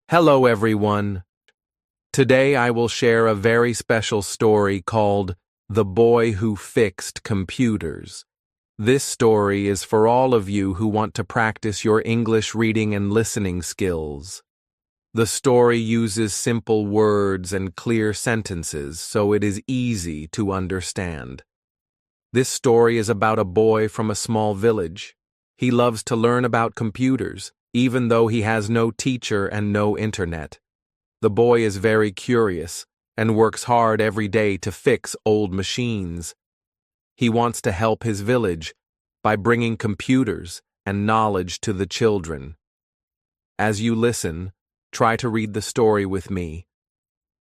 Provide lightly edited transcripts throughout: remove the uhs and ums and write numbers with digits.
Hello everyone. Today I will share a very special story called The Boy Who Fixed Computers. This story is for all of you who want to practice your English reading and listening skills. The story uses simple words and clear sentences, so it is easy to understand. This story is about a boy from a small village. He loves to learn about computers, even though he has no teacher and no internet. The boy is very curious and works hard every day to fix old machines. He wants to help his village by bringing computers and knowledge to the children. As you listen, try to read the story with me.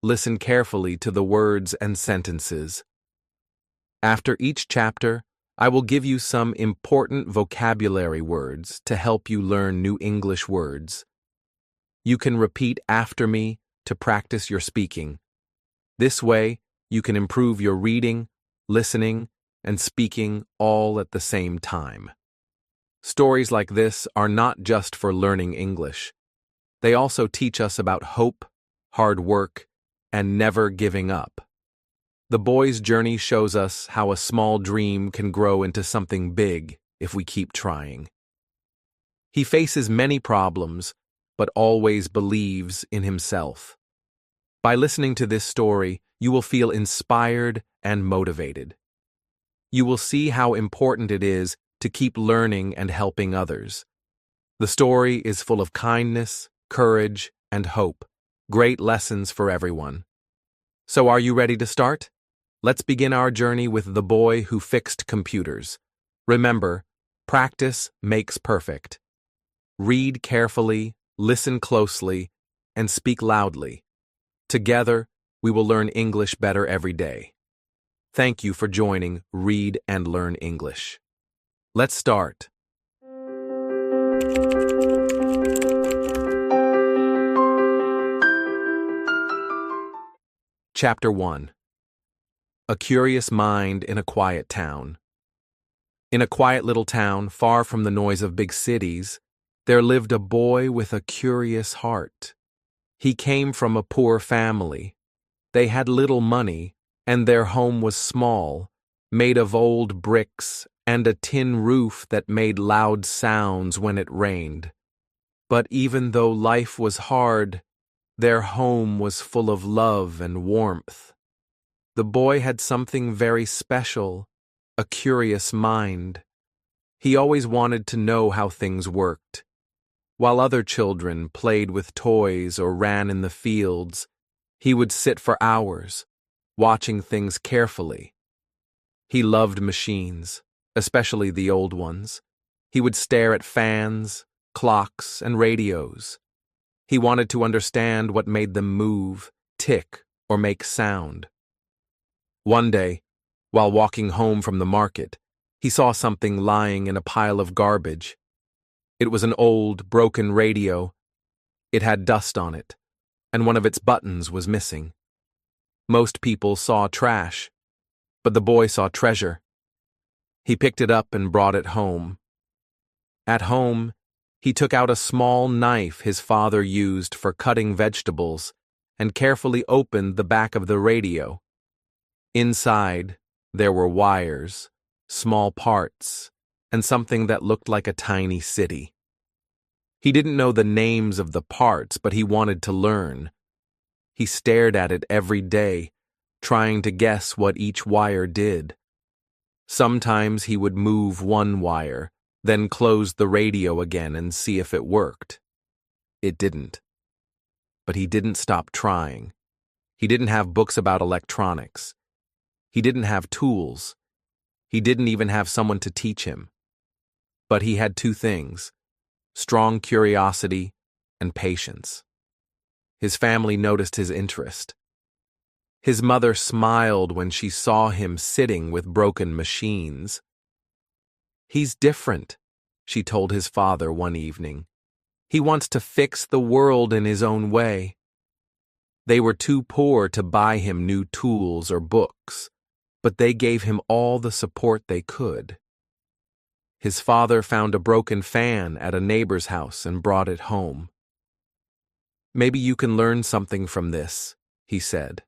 Listen carefully to the words and sentences. After each chapter, I will give you some important vocabulary words to help you learn new English words. You can repeat after me to practice your speaking. This way, you can improve your reading, listening, and speaking all at the same time. Stories like this are not just for learning English. They also teach us about hope, hard work, and never giving up. The boy's journey shows us how a small dream can grow into something big if we keep trying. He faces many problems, but always believes in himself. By listening to this story, you will feel inspired and motivated. You will see how important it is to keep learning and helping others. The story is full of kindness, courage, and hope. Great lessons for everyone. So are you ready to start? Let's begin our journey with The Boy Who Fixed Computers. Remember, practice makes perfect. Read carefully, listen closely, and speak loudly. Together, we will learn English better every day. Thank you for joining Read and Learn English. Let's start. Chapter 1. A Curious Mind in a Quiet Town. In a quiet little town, far from the noise of big cities, there lived a boy with a curious heart. He came from a poor family. They had little money, and their home was small, made of old bricks and a tin roof that made loud sounds when it rained. But even though life was hard, their home was full of love and warmth. The boy had something very special, a curious mind. He always wanted to know how things worked. While other children played with toys or ran in the fields, he would sit for hours, watching things carefully. He loved machines, especially the old ones. He would stare at fans, clocks, and radios. He wanted to understand what made them move, tick, or make sound. One day, while walking home from the market, he saw something lying in a pile of garbage. It was an old, broken radio. It had dust on it, and one of its buttons was missing. Most people saw trash, but the boy saw treasure. He picked it up and brought it home. At home, he took out a small knife his father used for cutting vegetables and carefully opened the back of the radio. Inside, there were wires, small parts, and something that looked like a tiny city. He didn't know the names of the parts, but he wanted to learn. He stared at it every day, trying to guess what each wire did. Sometimes he would move one wire, then close the radio again and see if it worked. It didn't. But he didn't stop trying. He didn't have books about electronics. He didn't have tools. He didn't even have someone to teach him. But he had two things: strong curiosity and patience. His family noticed his interest. His mother smiled when she saw him sitting with broken machines. "He's different," she told his father one evening. "He wants to fix the world in his own way." They were too poor to buy him new tools or books, but they gave him all the support they could. His father found a broken fan at a neighbor's house and brought it home. Maybe you can learn something from this, he said.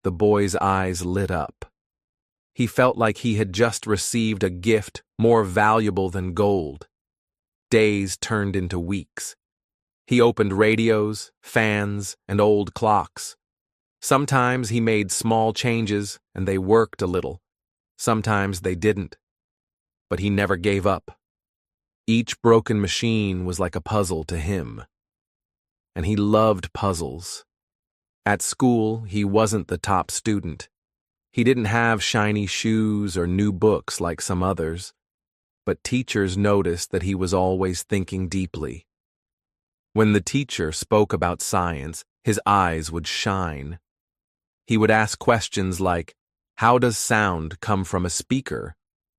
The boy's eyes lit up. He felt like he had just received a gift more valuable than gold. Days turned into weeks. He opened radios, fans, and old clocks. Sometimes he made small changes and they worked a little. Sometimes they didn't. But he never gave up. Each broken machine was like a puzzle to him. And he loved puzzles. At school, he wasn't the top student. He didn't have shiny shoes or new books like some others. But teachers noticed that he was always thinking deeply. When the teacher spoke about science, his eyes would shine. He would ask questions like, how does sound come from a speaker?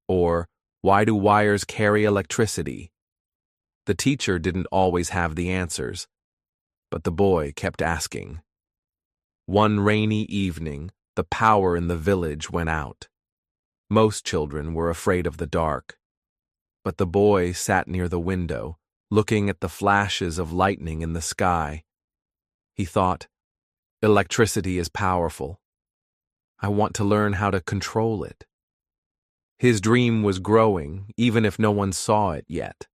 Or, why do wires carry electricity? The teacher didn't always have the answers, but the boy kept asking. One rainy evening, the power in the village went out. Most children were afraid of the dark, but the boy sat near the window, looking at the flashes of lightning in the sky. He thought, electricity is powerful. I want to learn how to control it. His dream was growing, even if no one saw it yet.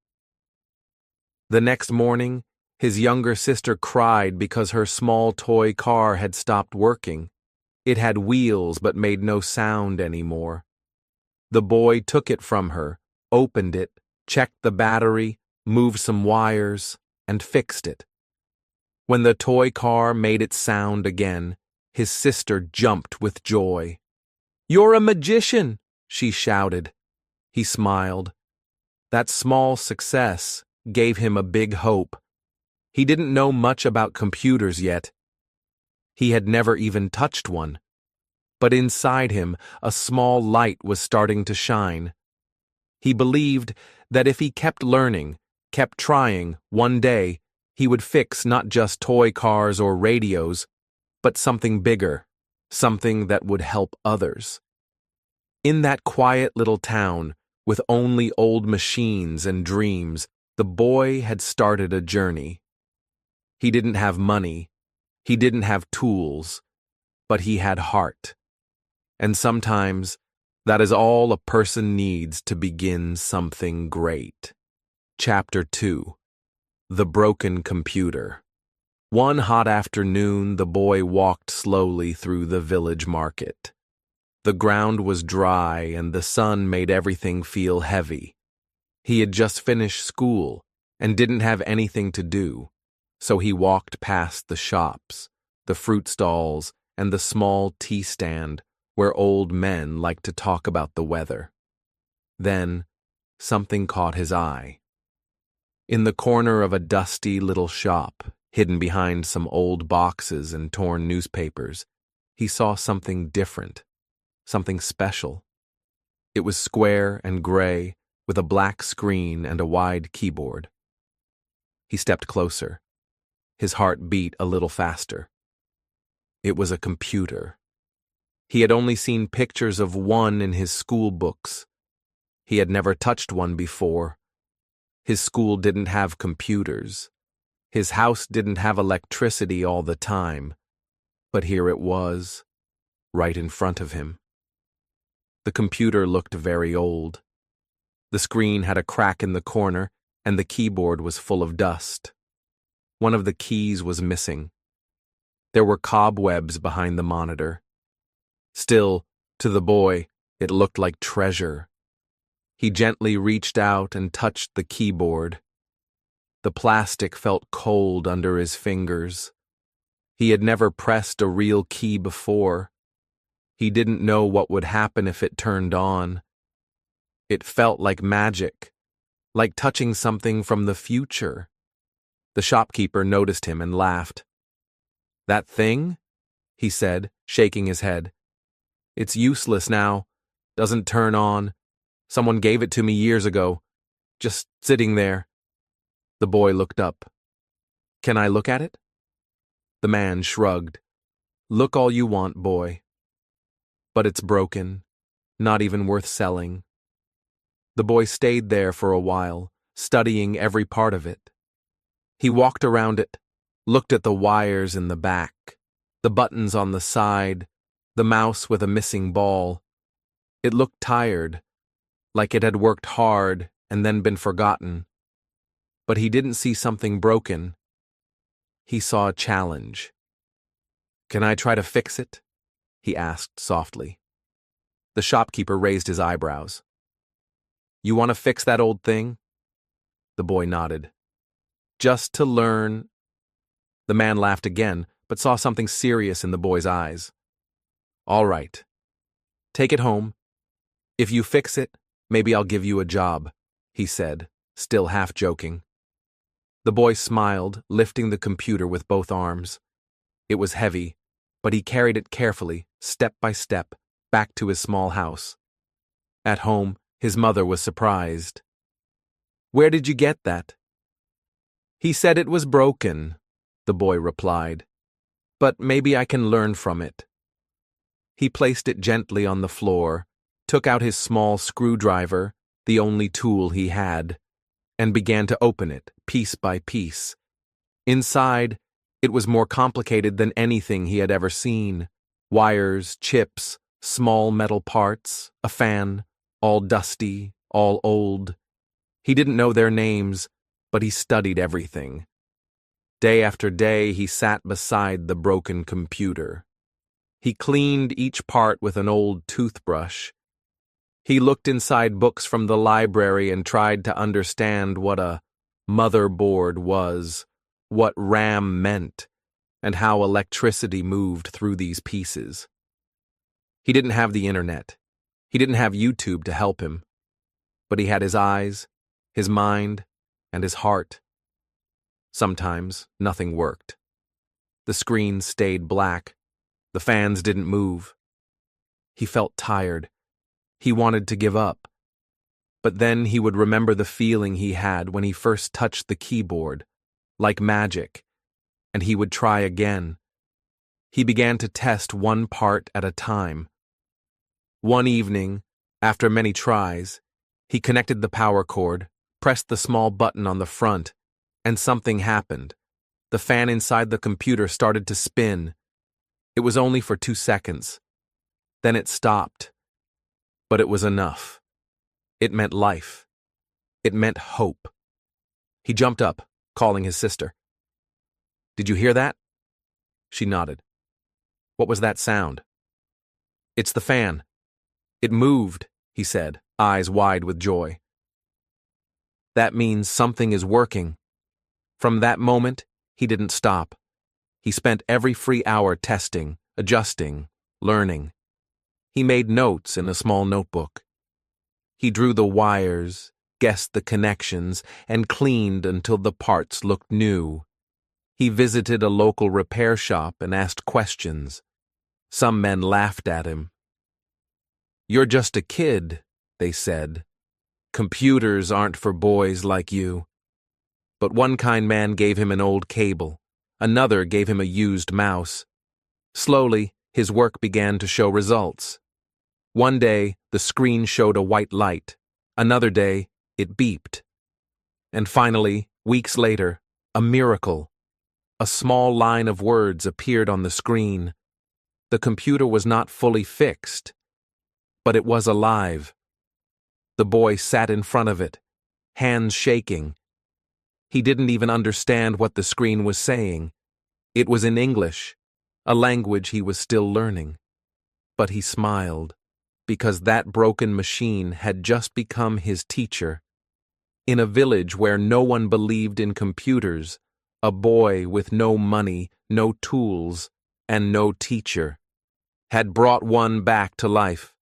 The next morning, his younger sister cried because her small toy car had stopped working. It had wheels but made no sound anymore. The boy took it from her, opened it, checked the battery, moved some wires, and fixed it. When the toy car made its sound again, his sister jumped with joy. "You're a magician!" she shouted. He smiled. That small success gave him a big hope. He didn't know much about computers yet. He had never even touched one. But inside him, a small light was starting to shine. He believed that if he kept learning, kept trying, one day, he would fix not just toy cars or radios, but something bigger, something that would help others. In that quiet little town, with only old machines and dreams, the boy had started a journey. He didn't have money, he didn't have tools, but he had heart. And sometimes, that is all a person needs to begin something great. Chapter 2. The Broken Computer. One hot afternoon, the boy walked slowly through the village market. The ground was dry and the sun made everything feel heavy. He had just finished school and didn't have anything to do, so he walked past the shops, the fruit stalls, and the small tea stand where old men liked to talk about the weather. Then, something caught his eye. In the corner of a dusty little shop, hidden behind some old boxes and torn newspapers, he saw something different, something special. It was square and gray, with a black screen and a wide keyboard. He stepped closer. His heart beat a little faster. It was a computer. He had only seen pictures of one in his school books. He had never touched one before. His school didn't have computers. His house didn't have electricity all the time. But here it was, right in front of him. The computer looked very old. The screen had a crack in the corner, and the keyboard was full of dust. One of the keys was missing. There were cobwebs behind the monitor. Still, to the boy, it looked like treasure. He gently reached out and touched the keyboard. The plastic felt cold under his fingers. He had never pressed a real key before. He didn't know what would happen if it turned on. It felt like magic, like touching something from the future. The shopkeeper noticed him and laughed. "That thing?" he said, shaking his head. "It's useless now. Doesn't turn on. Someone gave it to me years ago. Just sitting there." The boy looked up. "Can I look at it?" The man shrugged. "Look all you want, boy. But it's broken, not even worth selling." The boy stayed there for a while, studying every part of it. He walked around it, looked at the wires in the back, the buttons on the side, the mouse with a missing ball. It looked tired, like it had worked hard and then been forgotten. But he didn't see something broken. He saw a challenge. "Can I try to fix it?" he asked softly. The shopkeeper raised his eyebrows. "You want to fix that old thing?" The boy nodded. "Just to learn." The man laughed again, but saw something serious in the boy's eyes. "All right. Take it home. If you fix it, maybe I'll give you a job," he said, still half joking. The boy smiled, lifting the computer with both arms. It was heavy, but he carried it carefully, step by step, back to his small house. At home, his mother was surprised. "Where did you get that?" "He said it was broken," the boy replied. "But maybe I can learn from it." He placed it gently on the floor, took out his small screwdriver, the only tool he had, and began to open it, piece by piece. Inside, it was more complicated than anything he had ever seen. Wires, chips, small metal parts, a fan, all dusty, all old. He didn't know their names, but he studied everything. Day after day, he sat beside the broken computer. He cleaned each part with an old toothbrush. He looked inside books from the library and tried to understand what a motherboard was, what RAM meant, and how electricity moved through these pieces. He didn't have the internet. He didn't have YouTube to help him. But he had his eyes, his mind, and his heart. Sometimes nothing worked. The screen stayed black. The fans didn't move. He felt tired. He wanted to give up. But then he would remember the feeling he had when he first touched the keyboard, like magic, and he would try again. He began to test one part at a time. One evening, after many tries, he connected the power cord, pressed the small button on the front, and something happened. The fan inside the computer started to spin. It was only for 2 seconds. Then it stopped. But it was enough. It meant life. It meant hope. He jumped up, calling his sister. "Did you hear that?" She nodded. "What was that sound?" "It's the fan. It moved," he said, eyes wide with joy. "That means something is working." From that moment, he didn't stop. He spent every free hour testing, adjusting, learning. He made notes in a small notebook. He drew the wires, guessed the connections, and cleaned until the parts looked new. He visited a local repair shop and asked questions. Some men laughed at him. "You're just a kid," they said. "Computers aren't for boys like you." But one kind man gave him an old cable. Another gave him a used mouse. Slowly, his work began to show results. One day, the screen showed a white light. Another day, it beeped. And finally, weeks later, a miracle. A small line of words appeared on the screen. The computer was not fully fixed, but it was alive. The boy sat in front of it, hands shaking. He didn't even understand what the screen was saying. It was in English, a language he was still learning. But he smiled, because that broken machine had just become his teacher. In a village where no one believed in computers, a boy with no money, no tools, and no teacher had brought one back to life.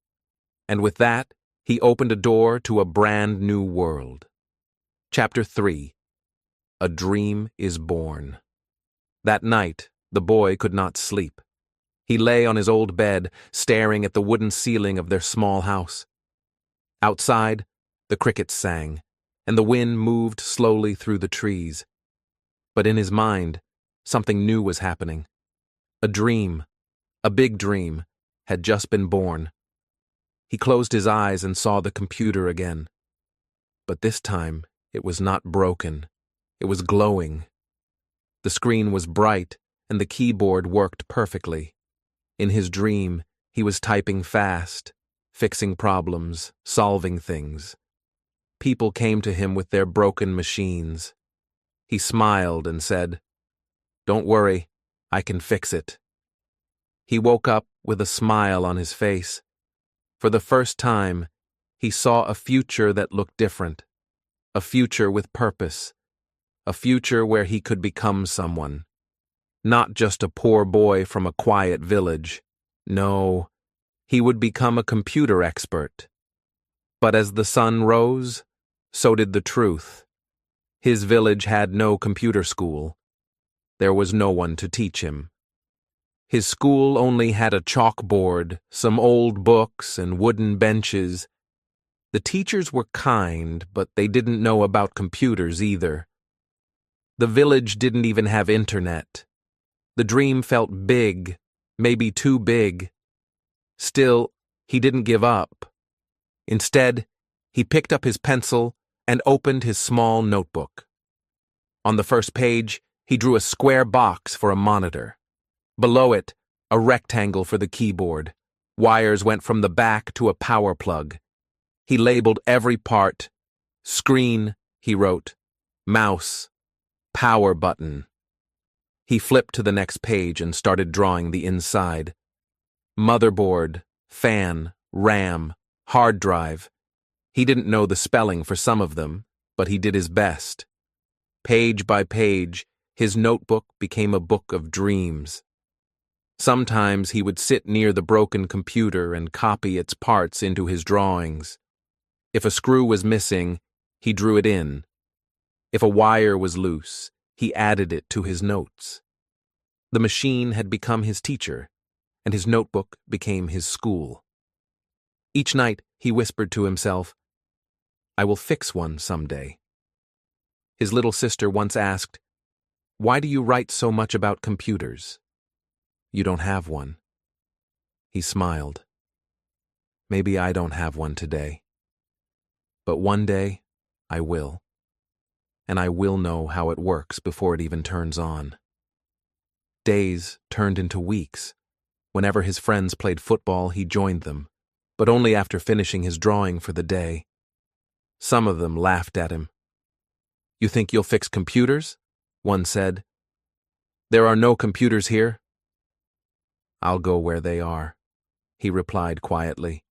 And with that, he opened a door to a brand new world. Chapter 3. A Dream is Born. That night, the boy could not sleep. He lay on his old bed, staring at the wooden ceiling of their small house. Outside, the crickets sang, and the wind moved slowly through the trees. But in his mind, something new was happening. A dream, a big dream, had just been born. He closed his eyes and saw the computer again. But this time, it was not broken. It was glowing. The screen was bright, and the keyboard worked perfectly. In his dream, he was typing fast, fixing problems, solving things. People came to him with their broken machines. He smiled and said, "Don't worry, I can fix it." He woke up with a smile on his face. For the first time, he saw a future that looked different, a future with purpose, a future where he could become someone. Not just a poor boy from a quiet village. No, he would become a computer expert. But as the sun rose, so did the truth. His village had no computer school. There was no one to teach him. His school only had a chalkboard, some old books, and wooden benches. The teachers were kind, but they didn't know about computers either. The village didn't even have internet. The dream felt big, maybe too big. Still, he didn't give up. Instead, he picked up his pencil and opened his small notebook. On the first page, he drew a square box for a monitor. Below it, a rectangle for the keyboard. Wires went from the back to a power plug. He labeled every part. Screen, he wrote. Mouse. Power button. He flipped to the next page and started drawing the inside. Motherboard, fan, RAM, hard drive. He didn't know the spelling for some of them, but he did his best. Page by page, his notebook became a book of dreams. Sometimes he would sit near the broken computer and copy its parts into his drawings. If a screw was missing, he drew it in. If a wire was loose, he added it to his notes. The machine had become his teacher, and his notebook became his school. Each night, he whispered to himself, "I will fix one someday." His little sister once asked, "Why do you write so much about computers? You don't have one." He smiled. "Maybe I don't have one today. But one day, I will. And I will know how it works before it even turns on." Days turned into weeks. Whenever his friends played football, he joined them, but only after finishing his drawing for the day. Some of them laughed at him. "You think you'll fix computers?" one said. "There are no computers here." "I'll go where they are," he replied quietly.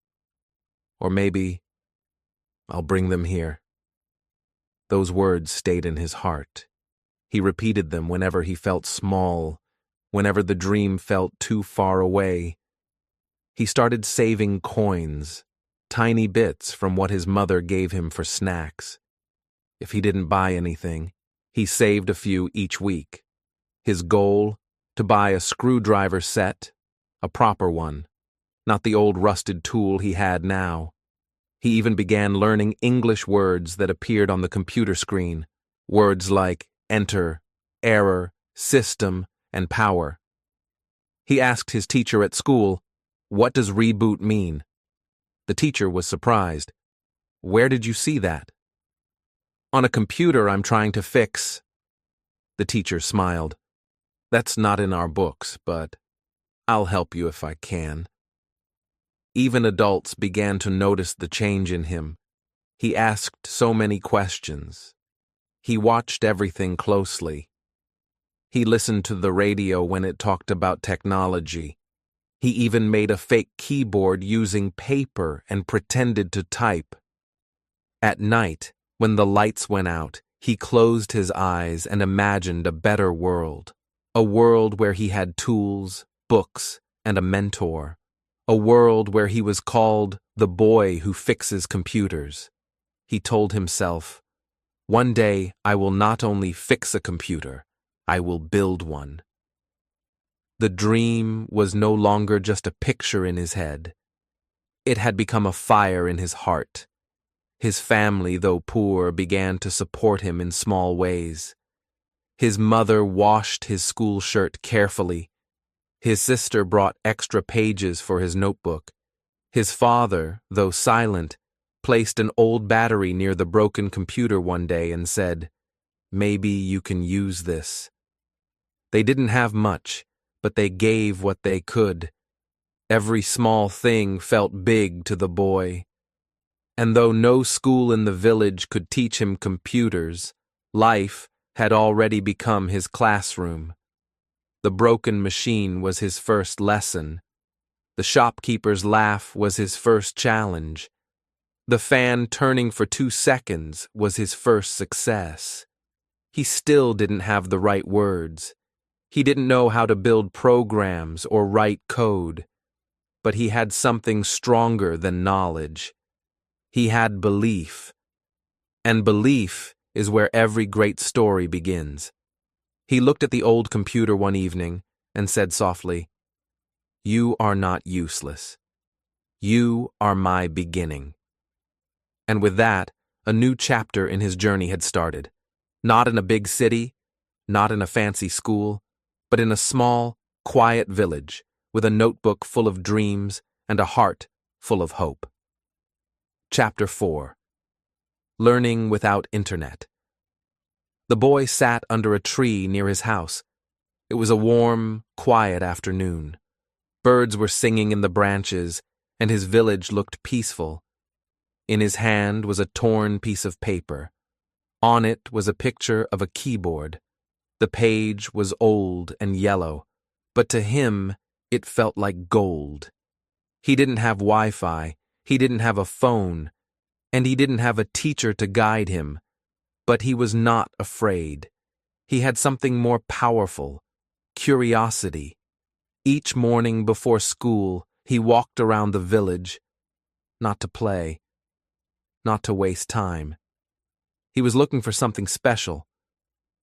"Or maybe I'll bring them here." Those words stayed in his heart. He repeated them whenever he felt small, whenever the dream felt too far away. He started saving coins, tiny bits from what his mother gave him for snacks. If he didn't buy anything, he saved a few each week. His goal, to buy a screwdriver set, a proper one, not the old rusted tool he had now. He even began learning English words that appeared on the computer screen, words like enter, error, system, and power. He asked his teacher at school, "What does reboot mean?" The teacher was surprised. "Where did you see that?" "On a computer I'm trying to fix." The teacher smiled. "That's not in our books, but I'll help you if I can." Even adults began to notice the change in him. He asked so many questions. He watched everything closely. He listened to the radio when it talked about technology. He even made a fake keyboard using paper and pretended to type. At night, when the lights went out, he closed his eyes and imagined a better world. A world where he had tools, books, and a mentor. A world where he was called the boy who fixes computers. He told himself, "One day I will not only fix a computer, I will build one." The dream was no longer just a picture in his head. It had become a fire in his heart. His family, though poor, began to support him in small ways. His mother washed his school shirt carefully. His sister brought extra pages for his notebook. His father, though silent, placed an old battery near the broken computer one day and said, "Maybe you can use this." They didn't have much, but they gave what they could. Every small thing felt big to the boy. And though no school in the village could teach him computers, life had already become his classroom. The broken machine was his first lesson. The shopkeeper's laugh was his first challenge. The fan turning for 2 seconds was his first success. He still didn't have the right words. He didn't know how to build programs or write code. But he had something stronger than knowledge. He had belief. And belief is where every great story begins. He looked at the old computer one evening and said softly, "You are not useless. You are my beginning." And with that, a new chapter in his journey had started. Not in a big city, not in a fancy school, but in a small, quiet village with a notebook full of dreams and a heart full of hope. Chapter 4. Learning Without Internet. The boy sat under a tree near his house. It was a warm, quiet afternoon. Birds were singing in the branches, and his village looked peaceful. In his hand was a torn piece of paper. On it was a picture of a keyboard. The page was old and yellow, but to him it felt like gold. He didn't have Wi-Fi, he didn't have a phone, and he didn't have a teacher to guide him, but he was not afraid. He had something more powerful, curiosity. Each morning before school, he walked around the village, not to play, not to waste time. He was looking for something special.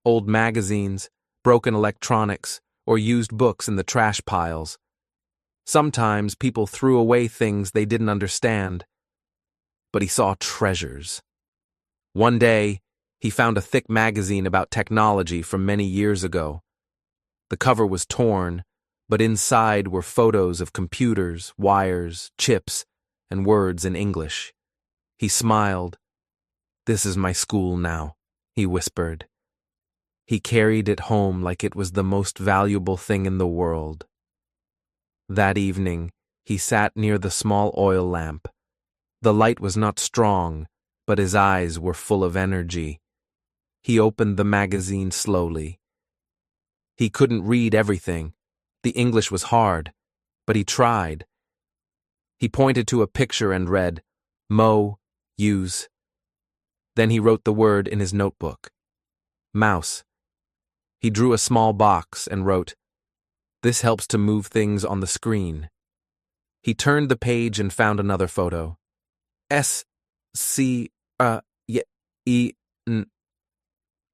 Old magazines, broken electronics, or used books in the trash piles. Sometimes people threw away things they didn't understand, but he saw treasures. One day, he found a thick magazine about technology from many years ago. The cover was torn, but inside were photos of computers, wires, chips, and words in English. He smiled. "This is my school now," he whispered. He carried it home like it was the most valuable thing in the world. That evening, he sat near the small oil lamp. The light was not strong, but his eyes were full of energy. He opened the magazine slowly. He couldn't read everything. The English was hard, but he tried. He pointed to a picture and read, "Mow, use." Then he wrote the word in his notebook. Mouse. He drew a small box and wrote, "This helps to move things on the screen." He turned the page and found another photo. S-C-E-N.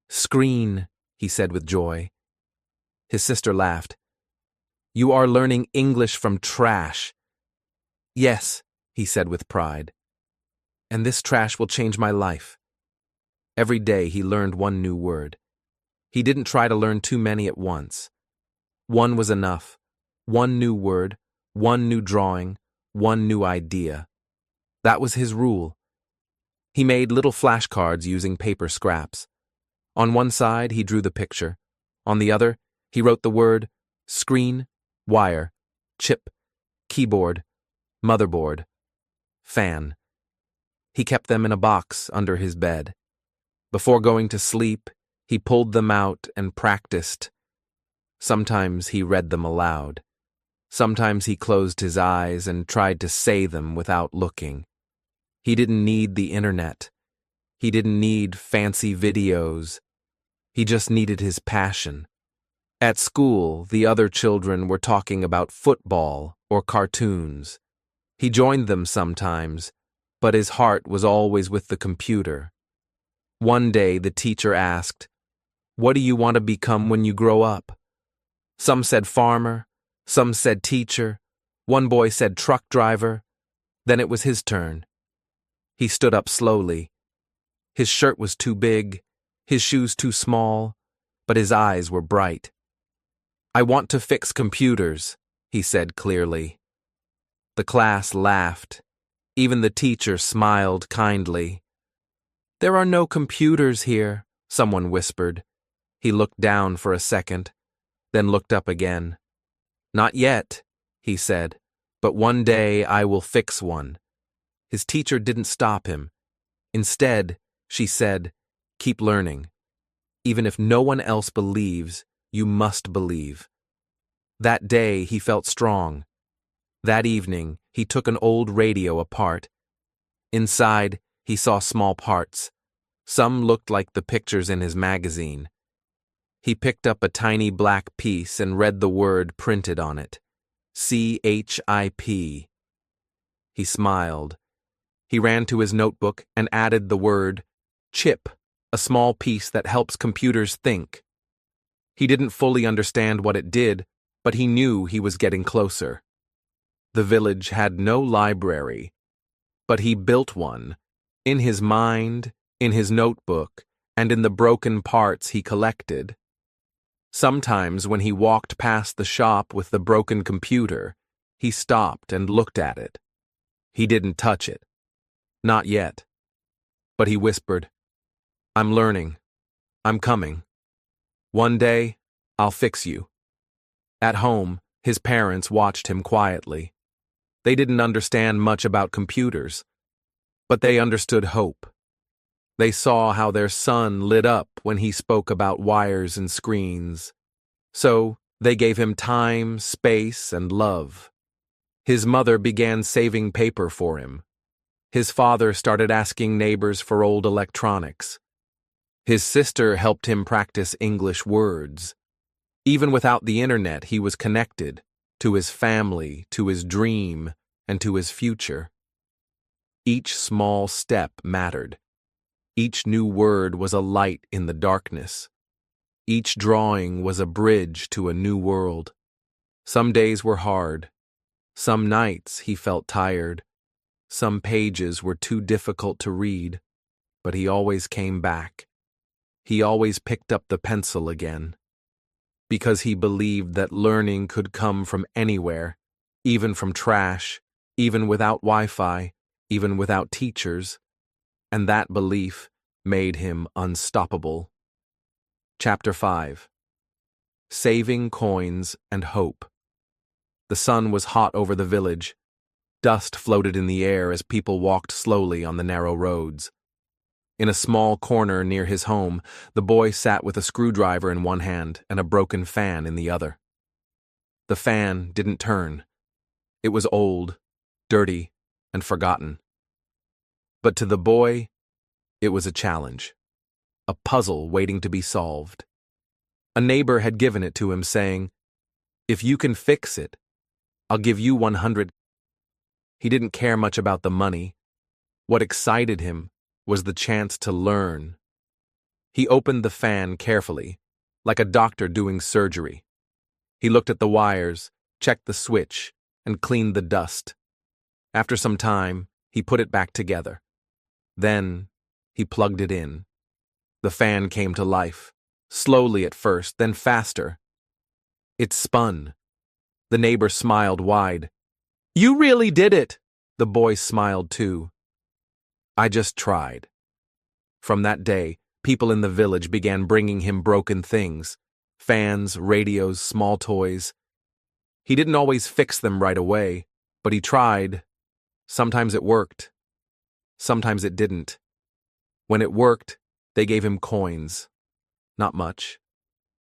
Screen, he said with joy. His sister laughed. "You are learning English from trash." "Yes," he said with pride. "And this trash will change my life." Every day he learned one new word. He didn't try to learn too many at once. One was enough. One new word, one new drawing, one new idea. That was his rule. He made little flashcards using paper scraps. On one side, he drew the picture. On the other, he wrote the word screen, wire, chip, keyboard, motherboard, fan. He kept them in a box under his bed. Before going to sleep, he pulled them out and practiced. Sometimes he read them aloud. Sometimes he closed his eyes and tried to say them without looking. He didn't need the internet. He didn't need fancy videos. He just needed his passion. At school, the other children were talking about football or cartoons. He joined them sometimes, but his heart was always with the computer. One day the teacher asked, "What do you want to become when you grow up?" Some said farmer, some said teacher, one boy said truck driver. Then it was his turn. He stood up slowly. His shirt was too big, his shoes too small, but his eyes were bright. "I want to fix computers," he said clearly. The class laughed. Even the teacher smiled kindly. "There are no computers here," someone whispered. He looked down for a second. then looked up again. "Not yet," he said, "but one day I will fix one." His teacher didn't stop him. Instead, she said, "Keep learning. Even if no one else believes, you must believe." That day, he felt strong. That evening, he took an old radio apart. Inside, he saw small parts. Some looked like the pictures in his magazine. He picked up a tiny black piece and read the word printed on it. CHIP. He smiled. He ran to his notebook and added the word chip, a small piece that helps computers think. He didn't fully understand what it did, but he knew he was getting closer. The village had no library, but he built one, in his mind, in his notebook, and in the broken parts he collected. Sometimes when he walked past the shop with the broken computer, he stopped and looked at it. He didn't touch it. Not yet. But he whispered, "I'm learning. I'm coming. One day, I'll fix you." At home, his parents watched him quietly. They didn't understand much about computers, but they understood hope. They saw how their son lit up when he spoke about wires and screens. So they gave him time, space, and love. His mother began saving paper for him. His father started asking neighbors for old electronics. His sister helped him practice English words. Even without the internet, he was connected to his family, to his dream, and to his future. Each small step mattered. Each new word was a light in the darkness. Each drawing was a bridge to a new world. Some days were hard. Some nights he felt tired. Some pages were too difficult to read, but he always came back. He always picked up the pencil again. Because he believed that learning could come from anywhere, even from trash, even without Wi-Fi, even without teachers, and that belief made him unstoppable. Chapter 5. Saving Coins and Hope. The sun was hot over the village. Dust floated in the air as people walked slowly on the narrow roads. In a small corner near his home, the boy sat with a screwdriver in one hand and a broken fan in the other. The fan didn't turn. It was old, dirty, and forgotten. But to the boy, it was a challenge, a puzzle waiting to be solved. A neighbor had given it to him, saying, "If you can fix it, I'll give you 100. He didn't care much about the money. What excited him was the chance to learn. He opened the fan carefully, like a doctor doing surgery. He looked at the wires, checked the switch, and cleaned the dust. After some time, he put it back together. Then, he plugged it in. The fan came to life, slowly at first, then faster. It spun. The neighbor smiled wide. "You really did it!" The boy smiled too. "I just tried." From that day, people in the village began bringing him broken things, fans, radios, small toys. He didn't always fix them right away, but he tried. Sometimes it worked. Sometimes it didn't. When it worked, they gave him coins. Not much.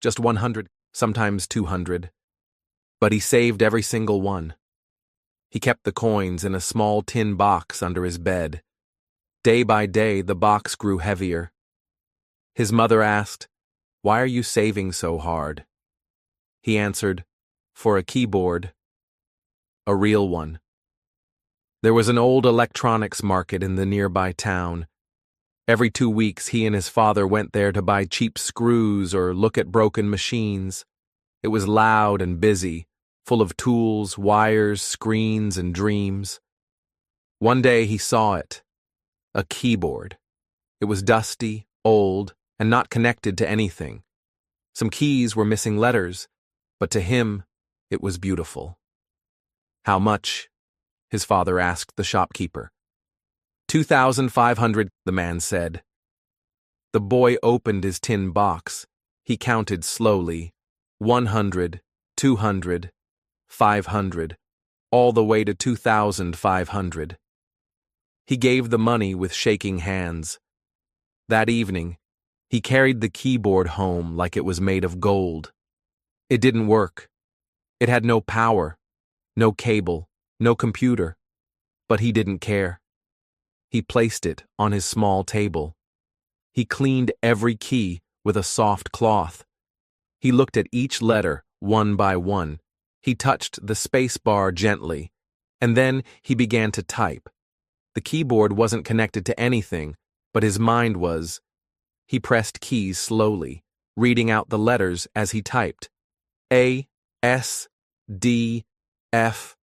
Just 100, sometimes 200. But he saved every single one. He kept the coins in a small tin box under his bed. Day by day, the box grew heavier. His mother asked, "Why are you saving so hard?" He answered, "For a keyboard." A real one. There was an old electronics market in the nearby town. Every 2 weeks, he and his father went there to buy cheap screws or look at broken machines. It was loud and busy, full of tools, wires, screens, and dreams. One day he saw it. A keyboard. It was dusty, old, and not connected to anything. Some keys were missing letters, but to him, it was beautiful. "How much?" his father asked the shopkeeper. 2,500, the man said. The boy opened his tin box. He counted slowly. 100, 200, 500, all the way to 2,500. He gave the money with shaking hands. That evening, he carried the keyboard home like it was made of gold. It didn't work. It had no power, no cable, no computer, but he didn't care. He placed it on his small table. He cleaned every key with a soft cloth. He looked at each letter one by one. He touched the space bar gently, and then he began to type. The keyboard wasn't connected to anything, but his mind was. He pressed keys slowly, reading out the letters as he typed. A, S, D, F.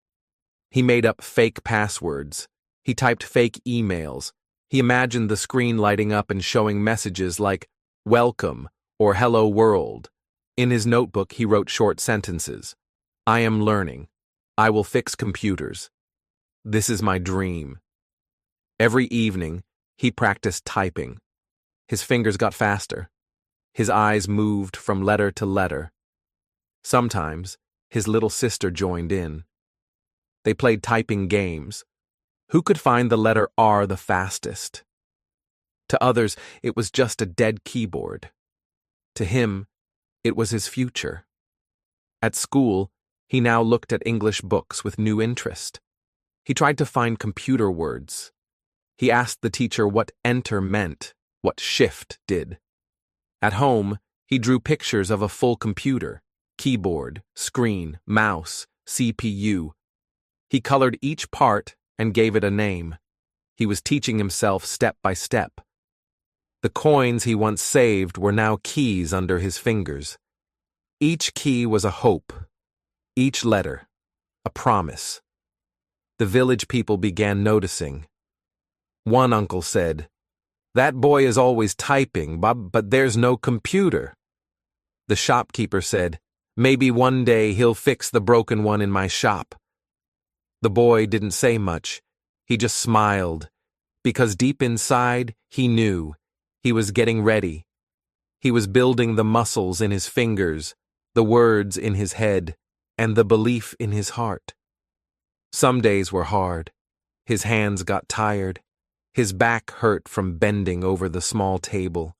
He made up fake passwords. He typed fake emails. He imagined the screen lighting up and showing messages like, "Welcome" or "Hello World." In his notebook, he wrote short sentences. "I am learning. I will fix computers. This is my dream." Every evening, he practiced typing. His fingers got faster. His eyes moved from letter to letter. Sometimes, his little sister joined in. They played typing games. Who could find the letter R the fastest? To others, it was just a dead keyboard. To him, it was his future. At school, he now looked at English books with new interest. He tried to find computer words. He asked the teacher what enter meant, what shift did. At home, he drew pictures of a full computer, keyboard, screen, mouse, CPU. He colored each part and gave it a name. He was teaching himself step by step. The coins he once saved were now keys under his fingers. Each key was a hope, each letter, a promise. The village people began noticing. One uncle said, "That boy is always typing, but there's no computer." The shopkeeper said, "Maybe one day he'll fix the broken one in my shop." The boy didn't say much. He just smiled, because deep inside, he knew. He was getting ready. He was building the muscles in his fingers, the words in his head, and the belief in his heart. Some days were hard. His hands got tired. His back hurt from bending over the small table.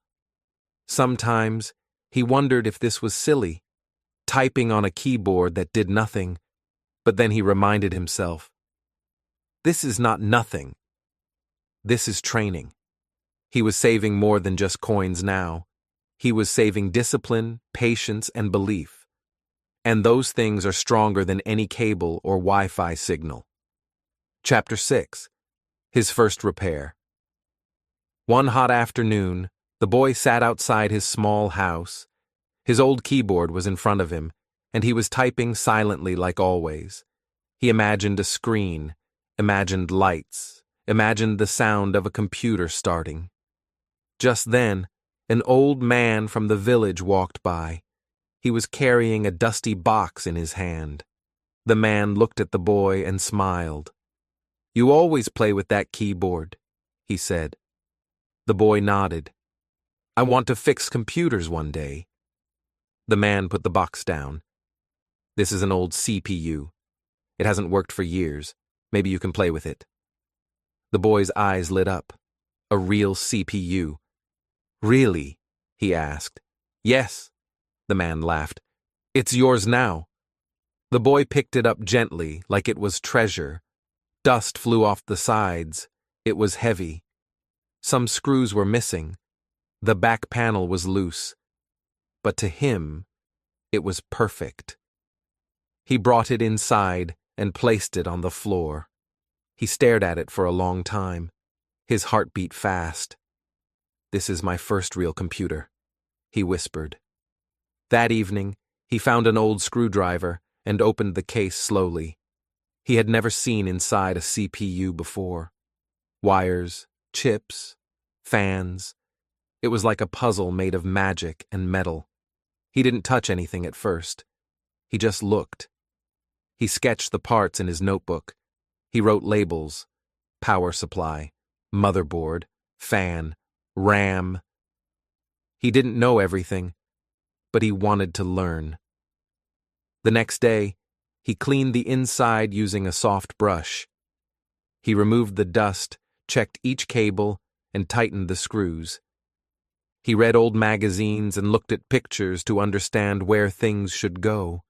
Sometimes, he wondered if this was silly, typing on a keyboard that did nothing. But then he reminded himself, this is not nothing. This is training. He was saving more than just coins now. He was saving discipline, patience, and belief. And those things are stronger than any cable or Wi-Fi signal. Chapter 6. His first repair. One hot afternoon, the boy sat outside his small house. His old keyboard was in front of him, and he was typing silently like always. He imagined a screen, imagined lights, imagined the sound of a computer starting. Just then, an old man from the village walked by. He was carrying a dusty box in his hand. The man looked at the boy and smiled. "You always play with that keyboard," he said. The boy nodded. "I want to fix computers one day." The man put the box down. "This is an old CPU. It hasn't worked for years. Maybe you can play with it." The boy's eyes lit up. A real CPU. "Really?" he asked. "Yes," the man laughed. "It's yours now." The boy picked it up gently, like it was treasure. Dust flew off the sides. It was heavy. Some screws were missing. The back panel was loose. But to him, it was perfect. He brought it inside and placed it on the floor. He stared at it for a long time. His heart beat fast. "This is my first real computer," he whispered. That evening, he found an old screwdriver and opened the case slowly. He had never seen inside a CPU before. Wires, chips, fans. It was like a puzzle made of magic and metal. He didn't touch anything at first. He just looked. He sketched the parts in his notebook. He wrote labels: power supply, motherboard, fan, RAM. He didn't know everything, but he wanted to learn. The next day, he cleaned the inside using a soft brush. He removed the dust, checked each cable, and tightened the screws. He read old magazines and looked at pictures to understand where things should go.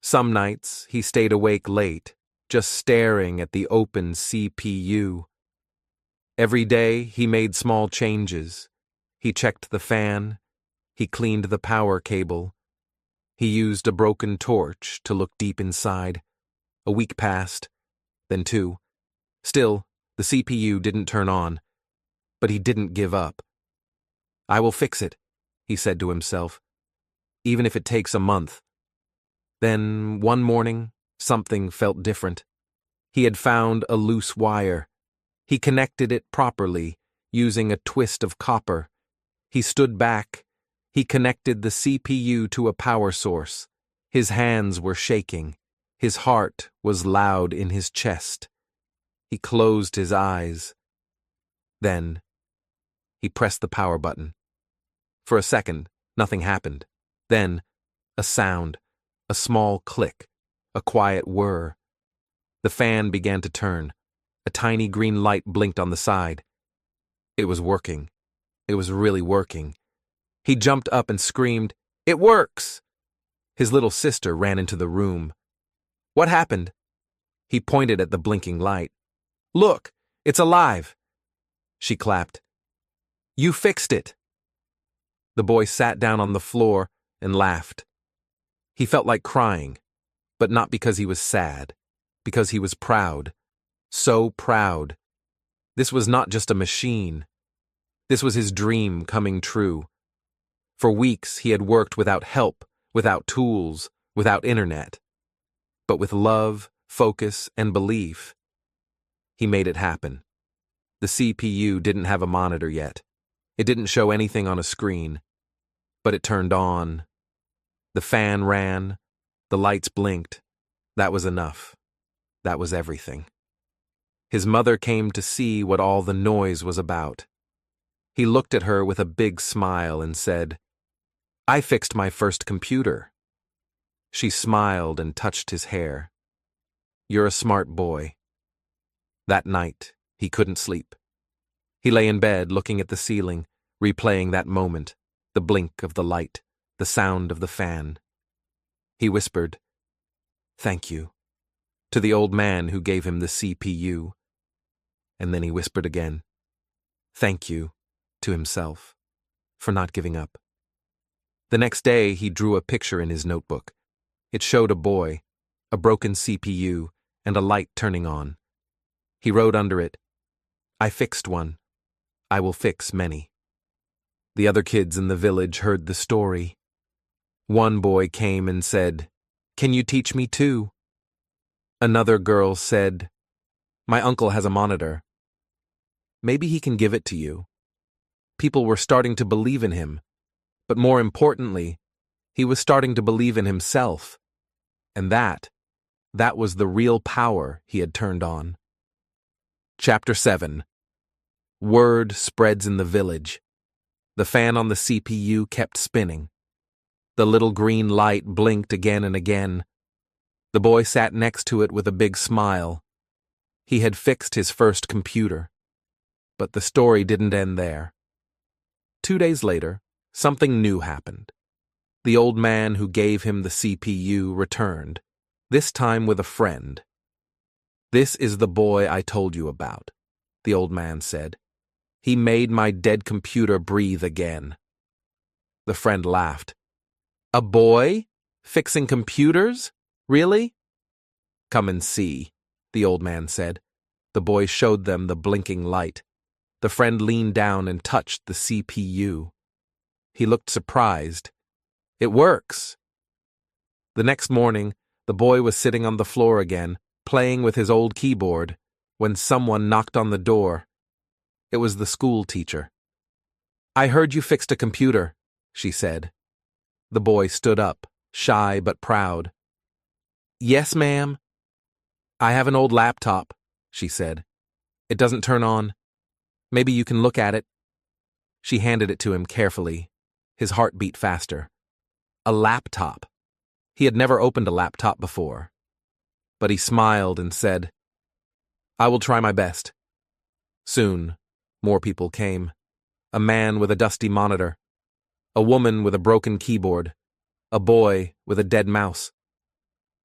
Some nights, he stayed awake late, just staring at the open CPU. Every day, he made small changes. He checked the fan. He cleaned the power cable. He used a broken torch to look deep inside. A week passed, then 2. Still, the CPU didn't turn on. But he didn't give up. "I will fix it," he said to himself, "even if it takes a month." Then, one morning, something felt different. He had found a loose wire. He connected it properly, using a twist of copper. He stood back. He connected the CPU to a power source. His hands were shaking. His heart was loud in his chest. He closed his eyes. Then, he pressed the power button. For a second, nothing happened. Then, a sound, a small click, a quiet whir. The fan began to turn. A tiny green light blinked on the side. It was working. It was really working. He jumped up and screamed, "It works!" His little sister ran into the room. "What happened?" He pointed at the blinking light. "Look, it's alive!" She clapped. "You fixed it!" The boy sat down on the floor and laughed. He felt like crying, but not because he was sad, because he was proud. So proud. This was not just a machine. This was his dream coming true. For weeks he had worked without help, without tools, without internet. But with love, focus, and belief, he made it happen. The CPU didn't have a monitor yet. It didn't show anything on a screen. But it turned on. The fan ran. The lights blinked. That was enough. That was everything. His mother came to see what all the noise was about. He looked at her with a big smile and said, "I fixed my first computer." She smiled and touched his hair. "You're a smart boy." That night, he couldn't sleep. He lay in bed looking at the ceiling, replaying that moment, the blink of the light, the sound of the fan. He whispered, "Thank you," to the old man who gave him the CPU. And then he whispered again, "Thank you," to himself, for not giving up. The next day, he drew a picture in his notebook. It showed a boy, a broken CPU, and a light turning on. He wrote under it, "I fixed one. I will fix many." The other kids in the village heard the story. One boy came and said, "Can you teach me too?" Another girl said, "My uncle has a monitor. Maybe he can give it to you." People were starting to believe in him, but more importantly, he was starting to believe in himself. And that was the real power he had turned on. Chapter 7. Word spreads in the village. The fan on the CPU kept spinning. The little green light blinked again and again. The boy sat next to it with a big smile. He had fixed his first computer. But the story didn't end there. 2 days later, something new happened. The old man who gave him the CPU returned, this time with a friend. "This is the boy I told you about," the old man said. "He made my dead computer breathe again." The friend laughed. "A boy? Fixing computers? Really?" "Come and see," the old man said. The boy showed them the blinking light. The friend leaned down and touched the CPU. He looked surprised. "It works." The next morning, the boy was sitting on the floor again, playing with his old keyboard, when someone knocked on the door. It was the school teacher. "I heard you fixed a computer," she said. The boy stood up, shy but proud. "Yes, ma'am." "I have an old laptop," she said. "It doesn't turn on. Maybe you can look at it." She handed it to him carefully. His heart beat faster. A laptop. He had never opened a laptop before. But he smiled and said, "I will try my best." Soon, more people came. A man with a dusty monitor, a woman with a broken keyboard, a boy with a dead mouse.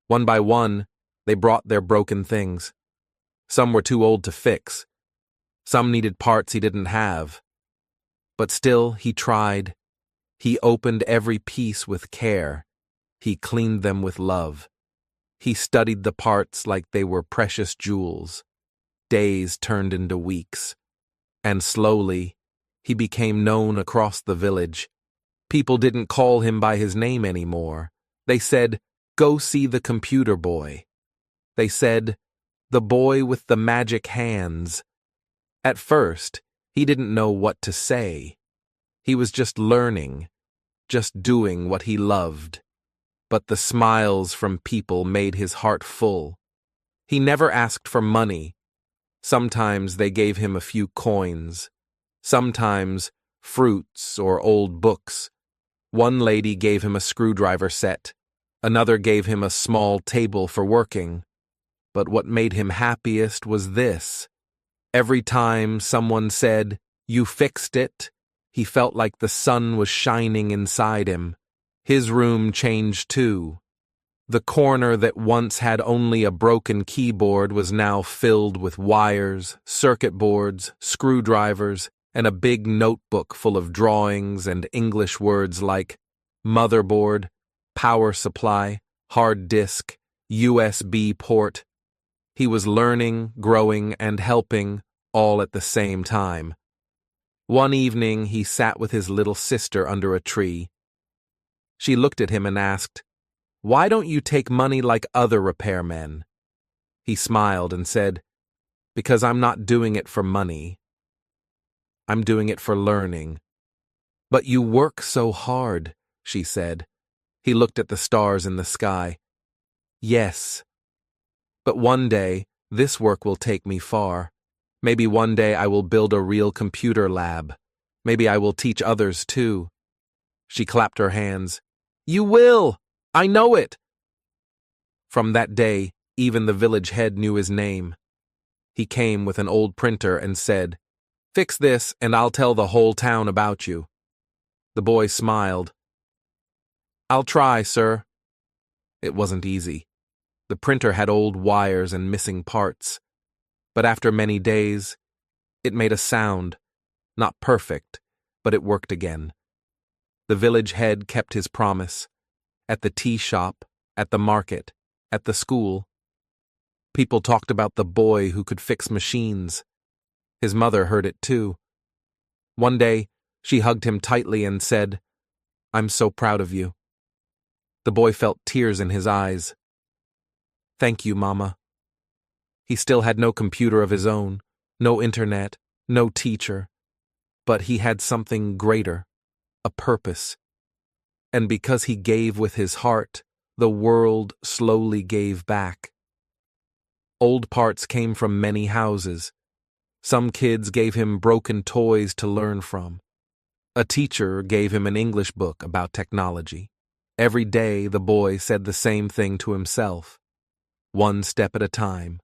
One by one, they brought their broken things. Some were too old to fix. Some needed parts he didn't have. But still, he tried. He opened every piece with care. He cleaned them with love. He studied the parts like they were precious jewels. Days turned into weeks. And slowly, he became known across the village. People didn't call him by his name anymore. They said, "Go see the computer boy." They said, "The boy with the magic hands." At first, he didn't know what to say. He was just learning, just doing what he loved. But the smiles from people made his heart full. He never asked for money. Sometimes they gave him a few coins. Sometimes fruits or old books. One lady gave him a screwdriver set. Another gave him a small table for working. But what made him happiest was this. Every time someone said, "You fixed it," he felt like the sun was shining inside him. His room changed too. The corner that once had only a broken keyboard was now filled with wires, circuit boards, screwdrivers, and a big notebook full of drawings and English words like motherboard, power supply, hard disk, USB port. He was learning, growing, and helping all at the same time. One evening, he sat with his little sister under a tree. She looked at him and asked, "Why don't you take money like other repairmen?" He smiled and said, "Because I'm not doing it for money. I'm doing it for learning." "But you work so hard," she said. He looked at the stars in the sky. "Yes. But one day, this work will take me far. Maybe one day I will build a real computer lab. Maybe I will teach others too." She clapped her hands. "You will! I know it!" From that day, even the village head knew his name. He came with an old printer and said, "Fix this and I'll tell the whole town about you." The boy smiled. "I'll try, sir." It wasn't easy. The printer had old wires and missing parts. But after many days, it made a sound. Not perfect, but it worked again. The village head kept his promise. At the tea shop, at the market, at the school. People talked about the boy who could fix machines. His mother heard it too. One day, she hugged him tightly and said, "I'm so proud of you." The boy felt tears in his eyes. "Thank you, Mama." He still had no computer of his own, no internet, no teacher. But he had something greater, a purpose. And because he gave with his heart, the world slowly gave back. Old parts came from many houses. Some kids gave him broken toys to learn from. A teacher gave him an English book about technology. Every day the boy said the same thing to himself. One step at a time.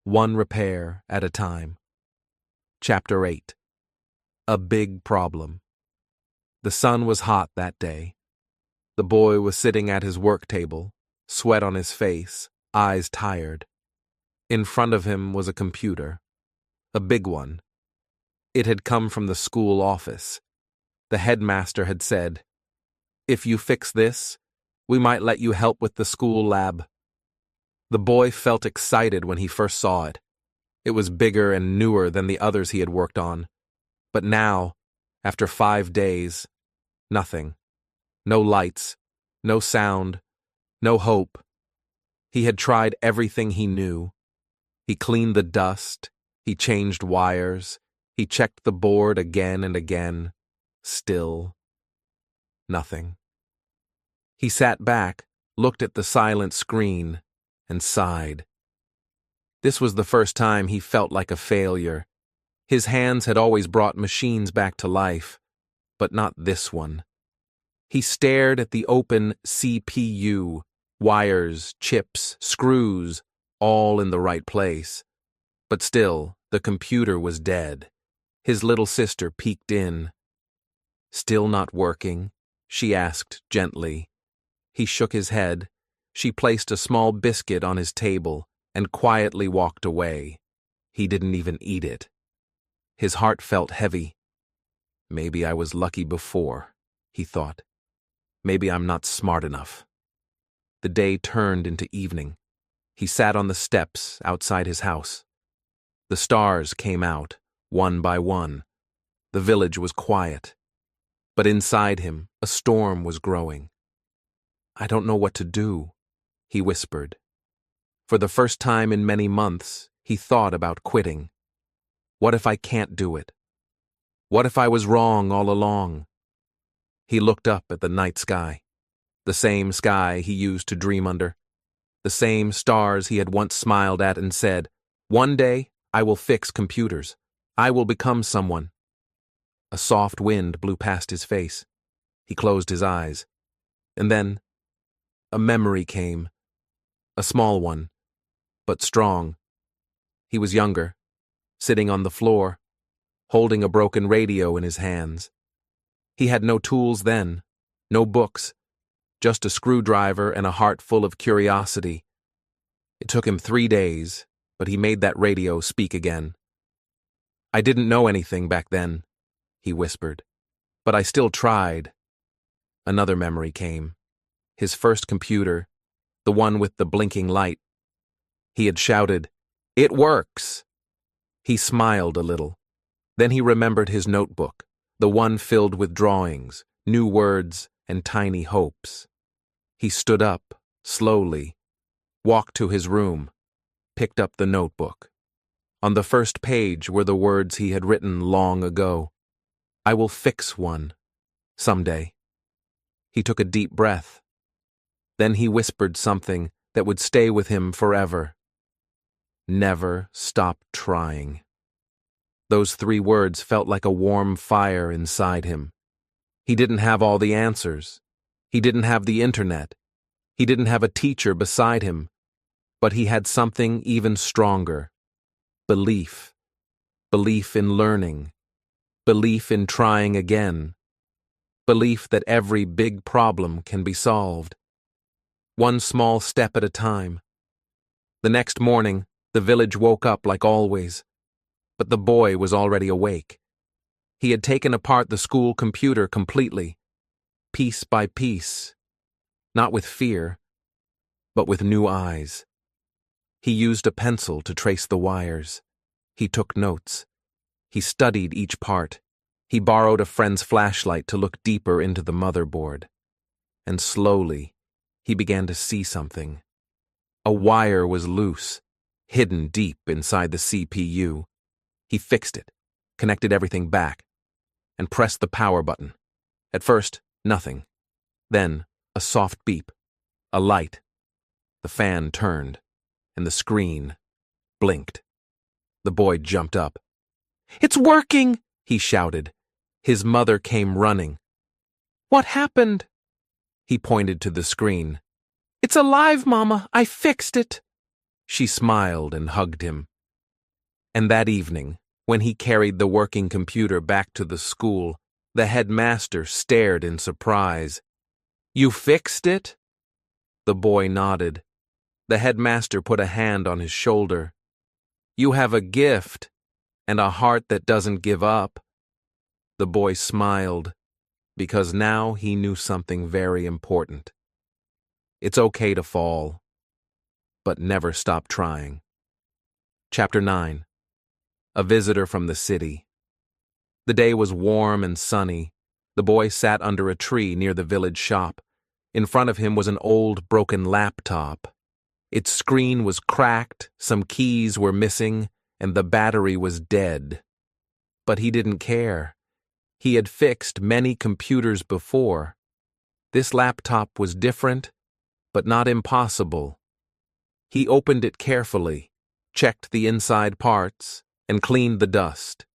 One repair at a time. Chapter 8. A big problem. The sun was hot that day. The boy was sitting at his work table, sweat on his face, eyes tired. In front of him was a computer. A big one. It had come from the school office. The headmaster had said, "If you fix this, we might let you help with the school lab." The boy felt excited when he first saw it. It was bigger and newer than the others he had worked on. But now, after 5 days, nothing. No lights, no sound, no hope. He had tried everything he knew. He cleaned the dust, he changed wires, he checked the board again and again. Still, nothing. He sat back, looked at the silent screen, and sighed. This was the first time he felt like a failure. His hands had always brought machines back to life, but not this one. He stared at the open CPU, wires, chips, screws, all in the right place. But still, the computer was dead. His little sister peeked in. "Still not working?" she asked gently. He shook his head. She placed a small biscuit on his table and quietly walked away. He didn't even eat it. His heart felt heavy. "Maybe I was lucky before," he thought. "Maybe I'm not smart enough." The day turned into evening. He sat on the steps outside his house. The stars came out, one by one. The village was quiet. But inside him, a storm was growing. "I don't know what to do," he whispered. For the first time in many months, he thought about quitting. What if I can't do it? What if I was wrong all along? He looked up at the night sky, the same sky he used to dream under, the same stars he had once smiled at and said, "One day I will fix computers. I will become someone." A soft wind blew past his face. He closed his eyes. And then a memory came, a small one, but strong. He was younger, sitting on the floor, holding a broken radio in his hands. He had no tools then, no books, just a screwdriver and a heart full of curiosity. It took him 3 days, but he made that radio speak again. "I didn't know anything back then," he whispered, "but I still tried." Another memory came. His first computer, the one with the blinking light. He had shouted, "It works!" He smiled a little. Then he remembered his notebook, the one filled with drawings, new words, and tiny hopes. He stood up, slowly, walked to his room, picked up the notebook. On the first page were the words he had written long ago. "I will fix one, someday." He took a deep breath. Then he whispered something that would stay with him forever. "Never stop trying." Those 3 words felt like a warm fire inside him. He didn't have all the answers. He didn't have the internet. He didn't have a teacher beside him. But he had something even stronger. Belief. Belief in learning. Belief in trying again. Belief that every big problem can be solved. One small step at a time. The next morning, the village woke up like always. But the boy was already awake. He had taken apart the school computer completely, piece by piece, not with fear, but with new eyes. He used a pencil to trace the wires. He took notes. He studied each part. He borrowed a friend's flashlight to look deeper into the motherboard. And slowly, he began to see something. A wire was loose, hidden deep inside the CPU. He fixed it, connected everything back, and pressed the power button. At first, nothing. Then, a soft beep. A light. The fan turned, and the screen blinked. The boy jumped up. "It's working!" he shouted. His mother came running. "What happened?" He pointed to the screen. "It's alive, Mama. I fixed it." She smiled and hugged him. And that evening, when he carried the working computer back to the school, the headmaster stared in surprise. "You fixed it?" The boy nodded. The headmaster put a hand on his shoulder. "You have a gift, and a heart that doesn't give up." The boy smiled, because now he knew something very important. It's okay to fall, but never stop trying. Chapter 9. A visitor from the city. The day was warm and sunny. The boy sat under a tree near the village shop. In front of him was an old, broken laptop. Its screen was cracked, some keys were missing, and the battery was dead. But he didn't care. He had fixed many computers before. This laptop was different, but not impossible. He opened it carefully, checked the inside parts, and cleaned the dust.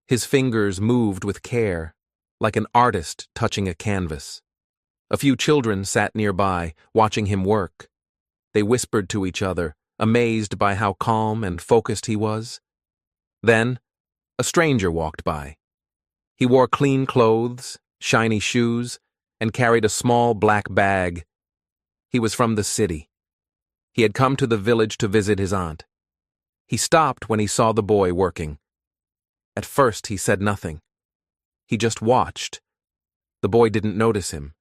His fingers moved with care, like an artist touching a canvas. A few children sat nearby, watching him work. They whispered to each other, amazed by how calm and focused he was. Then, a stranger walked by. He wore clean clothes, shiny shoes, and carried a small black bag. He was from the city. He had come to the village to visit his aunt. He stopped when he saw the boy working. At first, he said nothing. He just watched. The boy didn't notice him.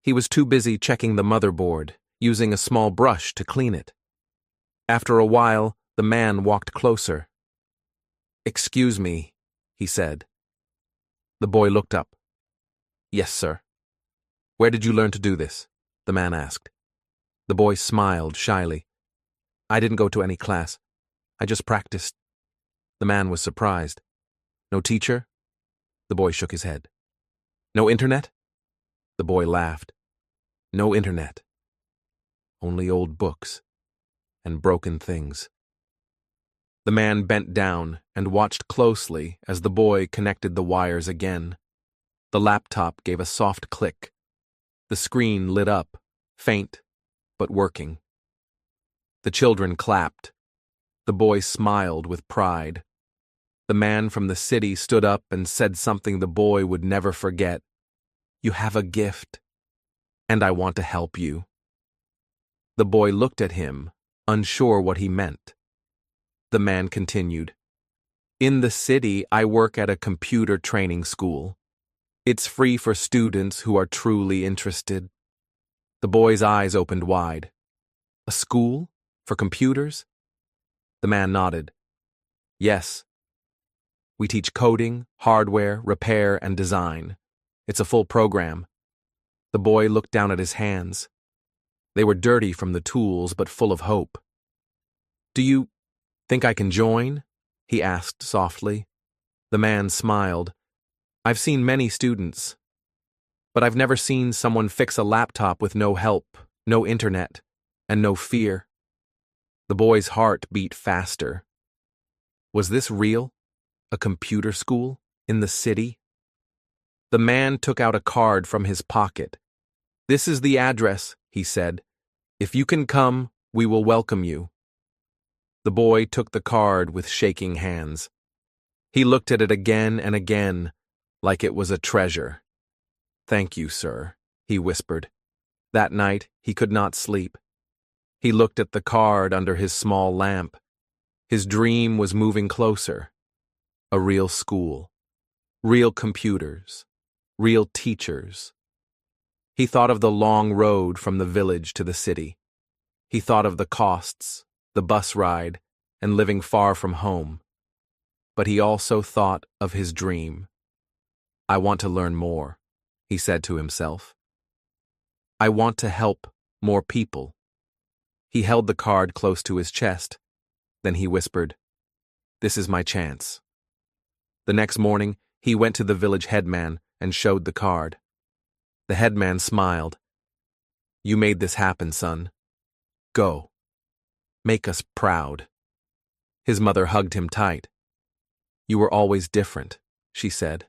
He was too busy checking the motherboard, using a small brush to clean it. After a while, the man walked closer. "Excuse me," he said. The boy looked up. "Yes, sir." "Where did you learn to do this?" the man asked. The boy smiled shyly. "I didn't go to any class. I just practiced." The man was surprised. "No teacher?" The boy shook his head. "No internet?" The boy laughed. "No internet. Only old books and broken things." The man bent down and watched closely as the boy connected the wires again. The laptop gave a soft click. The screen lit up, faint, but working. The children clapped. The boy smiled with pride. The man from the city stood up and said something the boy would never forget. "You have a gift, and I want to help you." The boy looked at him, unsure what he meant. The man continued, "In the city, I work at a computer training school. It's free for students who are truly interested." The boy's eyes opened wide. "A school? For computers?" The man nodded. "Yes. We teach coding, hardware, repair, and design. It's a full program." The boy looked down at his hands. They were dirty from the tools, but full of hope. "Do you think I can join?" he asked softly. The man smiled. "I've seen many students, but I've never seen someone fix a laptop with no help, no internet, and no fear." The boy's heart beat faster. Was this real? A computer school? In the city? The man took out a card from his pocket. "This is the address," he said. "If you can come, we will welcome you." The boy took the card with shaking hands. He looked at it again and again, like it was a treasure. "Thank you, sir," he whispered. That night, he could not sleep. He looked at the card under his small lamp. His dream was moving closer. A real school. Real computers. Real teachers. He thought of the long road from the village to the city. He thought of the costs, the bus ride, and living far from home. But he also thought of his dream. "I want to learn more," he said to himself. "I want to help more people." He held the card close to his chest. Then he whispered, "This is my chance." The next morning, he went to the village headman and showed the card. The headman smiled. "You made this happen, son. Go. Make us proud." His mother hugged him tight. "You were always different," she said.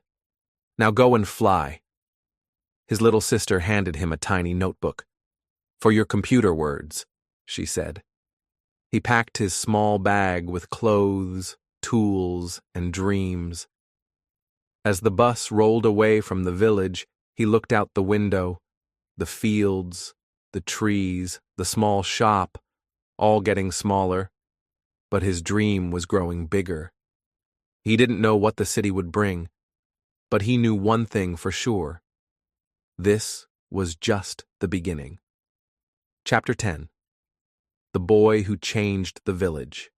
"Now go and fly." His little sister handed him a tiny notebook. "For your computer words," she said. He packed his small bag with clothes, tools, and dreams. As the bus rolled away from the village, he looked out the window, the fields, the trees, the small shop, all getting smaller, but his dream was growing bigger. He didn't know what the city would bring, but he knew one thing for sure. This was just the beginning. Chapter 10. The Boy Who Changed the Village.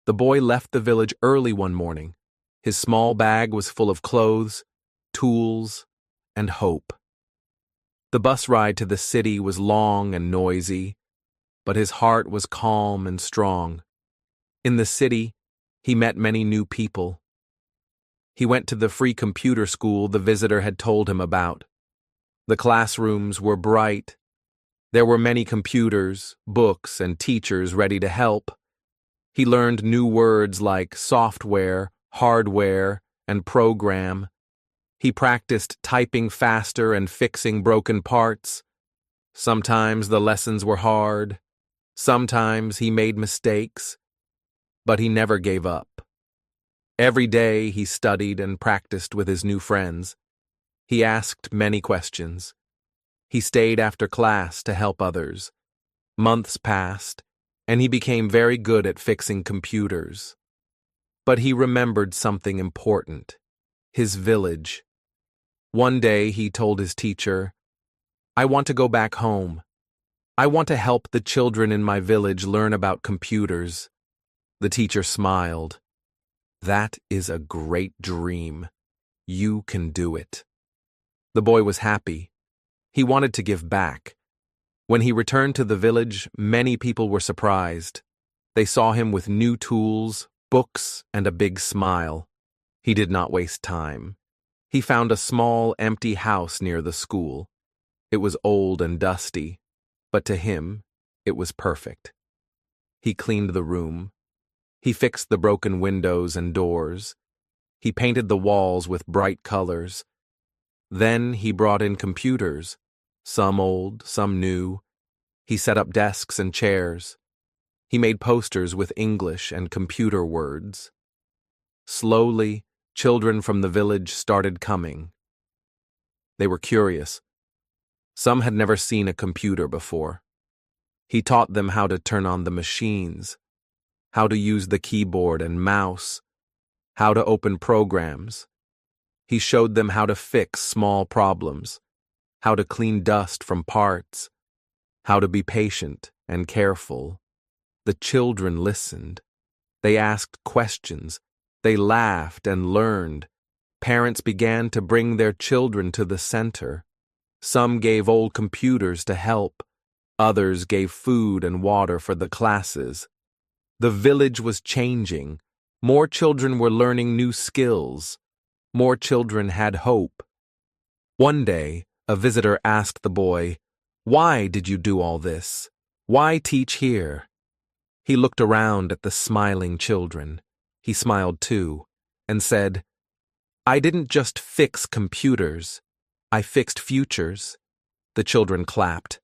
The boy left the village early one morning. His small bag was full of clothes, tools, and hope. The bus ride to the city was long and noisy, but his heart was calm and strong. In the city, he met many new people. He went to the free computer school the visitor had told him about. The classrooms were bright. There were many computers, books, and teachers ready to help. He learned new words like software, hardware, and program. He practiced typing faster and fixing broken parts. Sometimes the lessons were hard. Sometimes he made mistakes. But he never gave up. Every day he studied and practiced with his new friends. He asked many questions. He stayed after class to help others. Months passed, and he became very good at fixing computers. But he remembered something important: his village. One day he told his teacher, "I want to go back home. I want to help the children in my village learn about computers." The teacher smiled. "That is a great dream. You can do it." The boy was happy. He wanted to give back. When he returned to the village, many people were surprised. They saw him with new tools, books, and a big smile. He did not waste time. He found a small, empty house near the school. It was old and dusty, but to him, it was perfect. He cleaned the room. He fixed the broken windows and doors. He painted the walls with bright colors. Then he brought in computers, some old, some new. He set up desks and chairs. He made posters with English and computer words. Slowly, children from the village started coming. They were curious. Some had never seen a computer before. He taught them how to turn on the machines, how to use the keyboard and mouse, how to open programs. He showed them how to fix small problems, how to clean dust from parts, how to be patient and careful. The children listened. They asked questions. They laughed and learned. Parents began to bring their children to the center. Some gave old computers to help. Others gave food and water for the classes. The village was changing. More children were learning new skills. More children had hope. One day, a visitor asked the boy, "Why did you do all this? Why teach here?" He looked around at the smiling children. He smiled too, and said, "I didn't just fix computers. I fixed futures." The children clapped.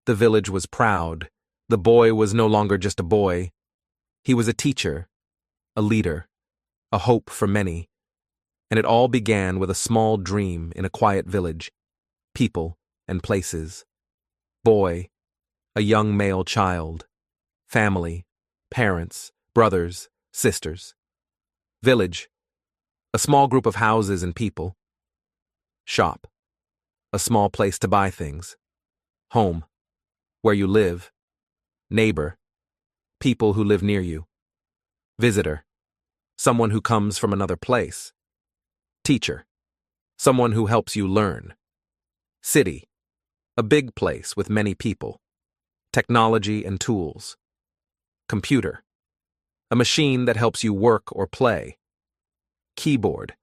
The village was proud. The boy was no longer just a boy. He was a teacher, a leader, a hope for many. And it all began with a small dream in a quiet village. People and places. Boy, a young male child. Family, parents, brothers, sisters. Village, a small group of houses and people. Shop, a small place to buy things. Home, where you live. Neighbor, people who live near you. Visitor, someone who comes from another place. Teacher, someone who helps you learn. City, a big place with many people. Technology and tools. Computer, a machine that helps you work or play. Keyboard,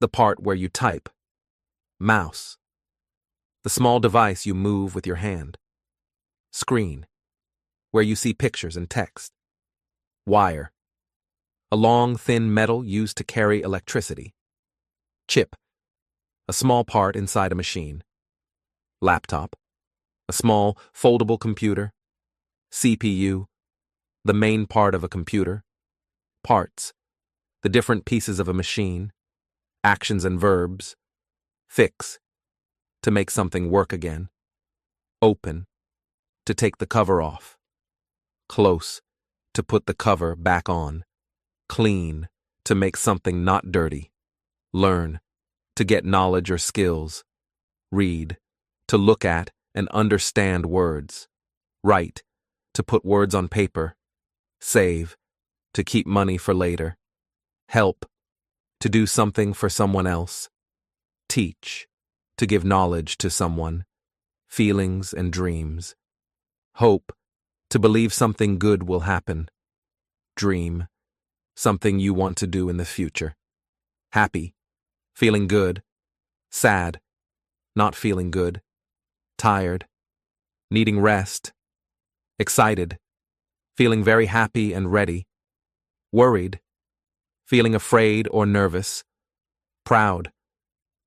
the part where you type. Mouse, the small device you move with your hand. Screen, where you see pictures and text. Wire, a long, thin metal used to carry electricity. Chip, a small part inside a machine. Laptop, a small, foldable computer. CPU, the main part of a computer. Parts, the different pieces of a machine. Actions and verbs. Fix, to make something work again. Open, to take the cover off. Close, to put the cover back on. Clean, to make something not dirty. Learn, to get knowledge or skills. Read, to look at and understand words. Write, to put words on paper. Save, to keep money for later. Help, to do something for someone else. Teach, to give knowledge to someone. Feelings and dreams. Hope, to believe something good will happen. Dream, something you want to do in the future. Happy, feeling good. Sad, not feeling good. Tired, needing rest. Excited, feeling very happy and ready. Worried, feeling afraid or nervous. Proud,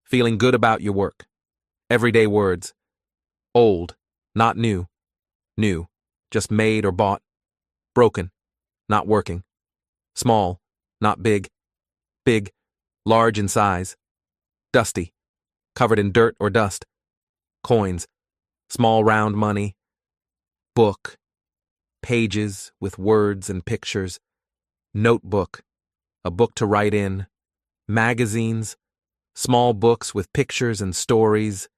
Feeling good about your work. Everyday words. Old, not new. New, just made or bought. Broken, not working. Small, not big. Big, large in size. Dusty, covered in dirt or dust. Coins, small round money. Book, pages with words and pictures. Notebook, a book to write in. Magazines, small books with pictures and stories.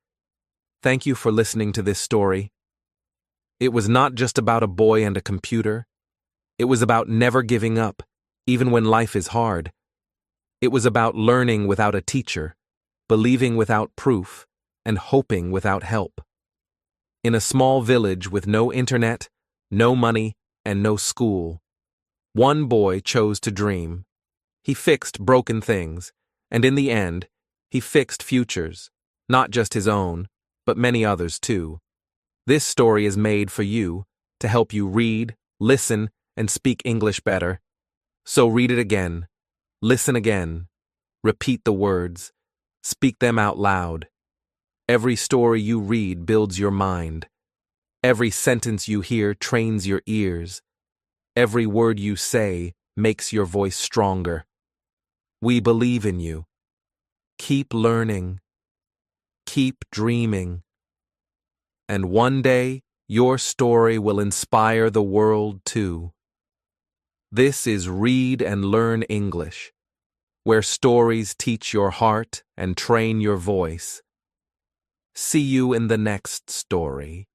Thank you for listening to this story. It was not just about a boy and a computer. It was about never giving up, even when life is hard. It was about learning without a teacher, believing without proof, and hoping without help. In a small village with no internet, no money, and no school, one boy chose to dream. He fixed broken things, and in the end, he fixed futures, not just his own, but many others too. This story is made for you, to help you read, listen, and speak English better. So read it again, listen again, repeat the words, speak them out loud. Every story you read builds your mind. Every sentence you hear trains your ears. Every word you say makes your voice stronger. We believe in you. Keep learning. Keep dreaming. And one day, your story will inspire the world too. This is Read and Learn English, where stories teach your heart and train your voice. See you in the next story.